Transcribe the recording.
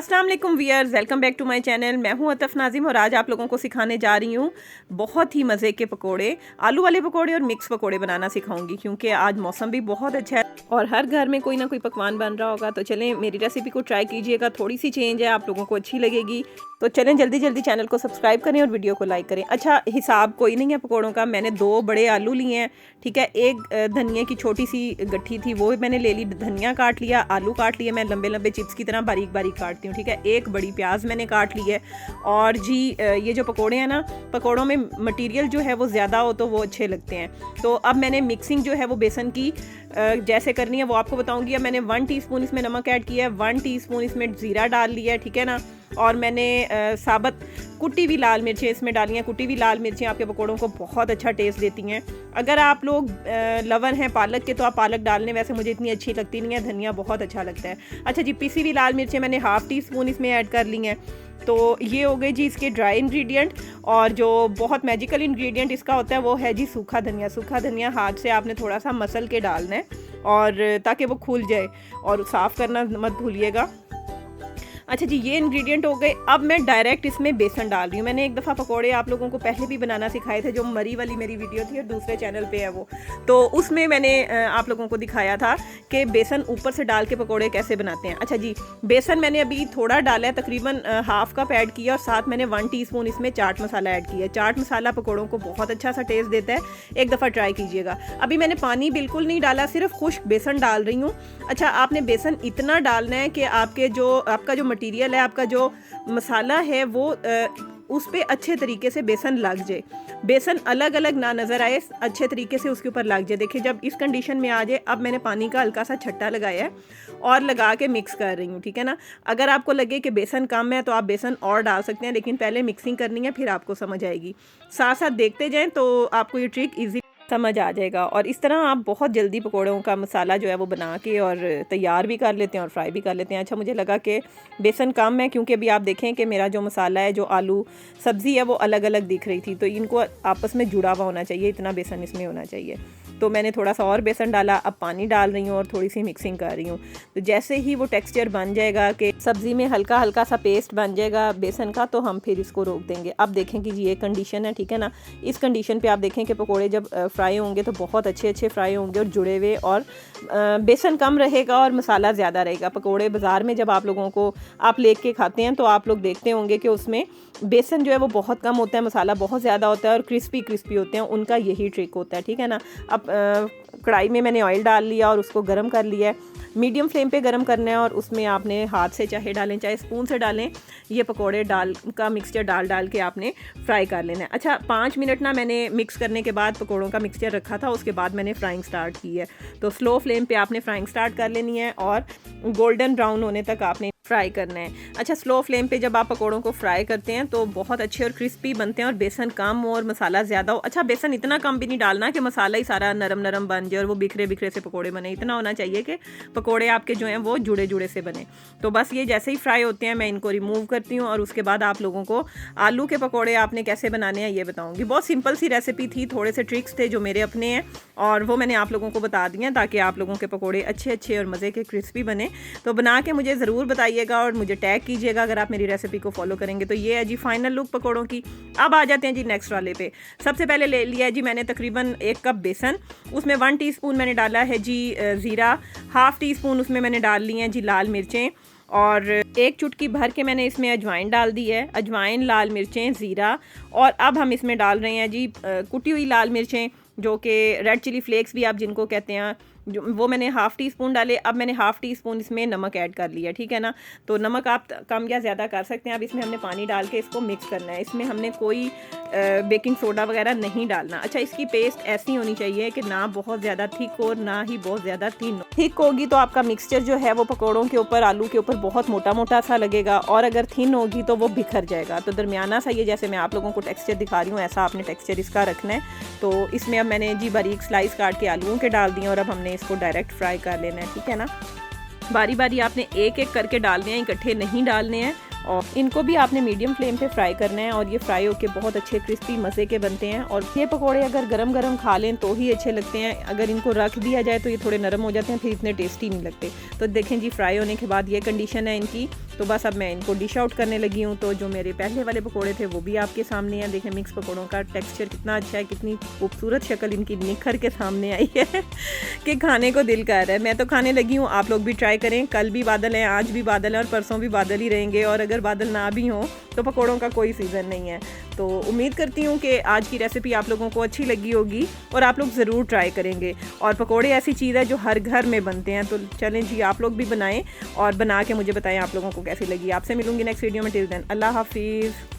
अस्सलाम वालेकुम viewers, welcome back to my channel. मैं हूं अतफ नाजिम और आज आप लोगों को सिखाने जा रही हूं बहुत ही मज़े के पकोड़े, आलू वाले पकोड़े और मिक्स पकोड़े बनाना सिखाऊंगी क्योंकि आज मौसम भी बहुत अच्छा है और हर घर में कोई ना कोई पकवान बन रहा होगा। तो चलें मेरी रेसिपी को ट्राई कीजिएगा, थोड़ी सी चेंज है, आप लोगों को अच्छी लगेगी। तो चलें जल्दी जल्दी चैनल को सब्सक्राइब करें और वीडियो को लाइक करें। अच्छा, हिसाब कोई नहीं है पकोड़ों का। मैंने 2 बड़े आलू लिए हैं, ठीक है। एक धनिया की छोटी सी गट्ठी थी वो मैंने ले ली, धनिया काट लिया, आलू काट लिए, मैं लंबे लंबे चिप्स की तरह बारीक बारीक काटती हूँ, ठीक है। एक बड़ी प्याज मैंने काट ली है। और जी ये जो पकोड़े हैं ना, पकोड़ों में मटेरियल जो है वो ज़्यादा हो तो वो अच्छे लगते हैं। तो अब मैंने मिक्सिंग जो है वो बेसन की जैसे करनी है वो आपको बताऊंगी। अब मैंने 1 टीस्पून इसमें नमक ऐड किया है, 1 टीस्पून इसमें ज़ीरा डाल लिया है, ठीक है ना। और मैंने साबुत कुटी हुई लाल मिर्चें इसमें डाली हैं। कुटी हुई लाल मिर्चें आपके पकोड़ों को बहुत अच्छा टेस्ट देती हैं। अगर आप लोग लवर हैं पालक के तो आप पालक डाल लें, वैसे मुझे इतनी अच्छी लगती नहीं है, धनिया बहुत अच्छा लगता है। अच्छा जी, पिसी हुई लाल मिर्चें मैंने 1/2 टीस्पून इसमें ऐड कर ली हैं। तो ये हो गए जी इसके ड्राई इंग्रेडिएंट। और जो बहुत मैजिकल इंग्रेडिएंट इसका होता है वो है जी सूखा धनिया। सूखा धनिया हाथ से आपने थोड़ा सा मसल के डालना है और ताकि वो खुल जाए, और साफ़ करना मत भूलिएगा। अच्छा जी, ये इंग्रेडिएंट हो गए। अब मैं डायरेक्ट इसमें बेसन डाल रही हूँ। मैंने एक दफ़ा पकोड़े आप लोगों को पहले भी बनाना सिखाए थे, जो मरी वाली मेरी वीडियो थी और दूसरे चैनल पे है वो, तो उसमें मैंने आप लोगों को दिखाया था कि बेसन ऊपर से डाल के पकोड़े कैसे बनाते हैं। अच्छा जी, बेसन मैंने अभी थोड़ा डाला है, तकरीबन हाफ कप ऐड किया, और साथ मैंने 1 टीस्पून इसमें चाट मसाला ऐड किया। चाट मसाला पकोड़ों को बहुत अच्छा सा टेस्ट देता है, एक दफ़ा ट्राई कीजिएगा। अभी मैंने पानी बिल्कुल नहीं डाला, सिर्फ खुश्क बेसन डाल रही हूँ। अच्छा, आपने बेसन इतना डालना है कि आपका जो मटीरियल है, आपका जो मसाला है वो उस पर अच्छे तरीके से बेसन लग जाए, बेसन अलग अलग ना नज़र आए, अच्छे तरीके से उसके ऊपर लग जाए। देखिए जब इस कंडीशन में आ जाए, अब मैंने पानी का हल्का सा छट्टा लगाया है और लगा के मिक्स कर रही हूँ, ठीक है ना। अगर आपको लगे कि बेसन कम है तो आप बेसन और डाल सकते हैं, लेकिन पहले मिक्सिंग करनी है, फिर आपको समझ आएगी। साथ साथ देखते जाएँ तो आपको ये ट्रिक ईजी समझ आ जाएगा। और इस तरह आप बहुत जल्दी पकोड़ों का मसाला जो है वो बना के और तैयार भी कर लेते हैं और फ्राई भी कर लेते हैं। अच्छा, मुझे लगा कि बेसन कम है क्योंकि अभी आप देखें कि मेरा जो मसाला है, जो आलू सब्ज़ी है, वो अलग अलग दिख रही थी, तो इनको आपस में जुड़ा हुआ होना चाहिए, इतना बेसन इसमें होना चाहिए। तो मैंने थोड़ा सा और बेसन डाला, अब पानी डाल रही हूँ और थोड़ी सी मिक्सिंग कर रही हूँ। तो जैसे ही वो टेक्सचर बन जाएगा कि सब्ज़ी में हल्का हल्का सा पेस्ट बन जाएगा बेसन का, तो हम फिर इसको रोक देंगे। अब देखें कि जी ये कंडीशन है, ठीक है ना। इस कंडीशन पे आप देखें कि पकोड़े जब फ्राई होंगे तो बहुत अच्छे फ्राई होंगे और जुड़े हुए, और बेसन कम रहेगा और मसाला ज़्यादा रहेगा। पकोड़े बाज़ार में जब आप लोगों को आप ले के खाते हैं तो आप लोग देखते होंगे कि उसमें बेसन जो है वो बहुत कम होता है, मसाला बहुत ज़्यादा होता है और क्रिस्पी क्रिस्पी होते हैं। उनका यही ट्रिक होता है, ठीक है ना। अब कढ़ाई में मैंने ऑयल डाल लिया और उसको गर्म कर लिया है। मीडियम फ्लेम पे गर्म करना है और उसमें आपने हाथ से चाहे डालें चाहे स्पून से डालें, ये पकोड़े डाल का मिक्सचर डाल के आपने फ्राई कर लेना है। अच्छा, 5 मिनट ना मैंने मिक्स करने के बाद पकोड़ों का मिक्सचर रखा था, उसके बाद मैंने फ्राइंग स्टार्ट की है। तो स्लो फ्लेम पे आपने फ्राइंग स्टार्ट कर लेनी है और गोल्डन ब्राउन होने तक आपने फ्राई करना है। अच्छा, स्लो फ्लेम पे जब आप पकोड़ों को फ्राई करते हैं तो बहुत अच्छे और क्रिस्पी बनते हैं, और बेसन कम हो और मसाला ज़्यादा हो। अच्छा, बेसन इतना कम भी नहीं डालना कि मसाला ही सारा नरम नरम बन जाए और वो बिखरे बिखरे से पकोड़े बने। इतना होना चाहिए कि पकोड़े आपके जो हैं वो जुड़े जुड़े से बने। तो बस ये जैसे ही फ्राई होते हैं मैं इनको रिमूव करती हूँ और उसके बाद आप लोगों को आलू के पकोड़े आपने कैसे बनाने हैं ये बताऊँगी। बहुत सिंपल सी रेसिपी थी, थोड़े से ट्रिक्स थे जो मेरे अपने हैं और वो मैंने आप लोगों को बता दिए हैं ताकि आप लोगों के पकोड़े अच्छे और मज़े के क्रिस्पी बने। तो बना के मुझे ज़रूर बताइएगा और मुझे टैग कीजिएगा अगर आप मेरी रेसिपी को फॉलो करेंगे। तो ये है जी फाइनल लुक पकोड़ों की। अब आ जाते हैं जी नेक्स्ट वाले पे। सबसे पहले ले लिया है जी मैंने तकरीबन 1 कप बेसन, उसमें 1 टीस्पून मैंने डाला है जी ज़ीरा, 1/2 टीस्पून उसमें मैंने डाल ली हैं जी लाल मिर्चें, और 1 चुटकी भर के मैंने इसमें अजवाइन डाल दी है। अजवाइन, लाल मिर्चें, ज़ीरा, और अब हम इसमें डाल रहे हैं जी कुटी हुई लाल मिर्चें, जो कि रेड चिली फ्लेक्स भी आप जिनको कहते हैं, जो वो मैंने 1/2 टीस्पून डाले। अब मैंने 1/2 टीस्पून इसमें नमक ऐड कर लिया, ठीक है ना। तो नमक आप कम या ज़्यादा कर सकते हैं। अब इसमें हमने पानी डाल के इसको मिक्स करना है। इसमें हमने कोई बेकिंग सोडा वगैरह नहीं डालना। अच्छा, इसकी पेस्ट ऐसी होनी चाहिए कि ना बहुत ज़्यादा थिक हो ना ही बहुत ज़्यादा थिन हो। थिक होगी तो आपका मिक्सचर जो है वो पकोड़ों के ऊपर, आलू के ऊपर बहुत मोटा मोटा सा लगेगा, और अगर थिन होगी तो वो बिखर जाएगा। तो दरमियाना सा, ये जैसे मैं आप लोगों को टेक्सचर दिखा रही हूँ, ऐसा आपने टेक्सचर इसका रखना है। तो इसमें अब मैंने जी बारीक स्लाइस काट के आलूओं के डाल दिए और अब हमने इसको डायरेक्ट फ्राई कर लेना है, ठीक है ना। बारी बारी आपने एक एक करके डालने हैं, इकट्ठे नहीं डालने हैं, और इनको भी आपने मीडियम फ्लेम पे फ्राई करना है। और ये फ्राई होके बहुत अच्छे क्रिस्पी मज़े के बनते हैं। और ये पकोड़े अगर गरम गरम खा लें तो ही अच्छे लगते हैं, अगर इनको रख दिया जाए तो ये थोड़े नरम हो जाते हैं, फिर इतने टेस्टी नहीं लगते। तो देखें जी, फ्राई होने के बाद ये कंडीशन है इनकी। तो बस अब मैं इनको डिश आउट करने लगी हूँ। तो जो मेरे पहले वाले पकोड़े थे वो भी आपके सामने हैं। देखें मिक्स पकोड़ों का टेक्सचर कितना अच्छा है, कितनी खूबसूरत शक्ल इनकी निखर के सामने आई है कि खाने को दिल कर रहा है। मैं तो खाने लगी हूँ, आप लोग भी ट्राई करें। कल भी बादल हैं, आज भी बादल हैं और परसों भी बादल ही रहेंगे, और अगर बादल ना भी हों तो पकोड़ों का कोई सीज़न नहीं है। तो उम्मीद करती हूँ कि आज की रेसिपी आप लोगों को अच्छी लगी होगी और आप लोग ज़रूर ट्राई करेंगे। और पकोड़े ऐसी चीज़ है जो हर घर में बनते हैं, तो चलें जी आप लोग भी बनाएं और बना के मुझे बताएं आप लोगों को कैसी लगी। आपसे मिलूंगी नेक्स्ट वीडियो में। टिल देन अल्लाह हाफिज़।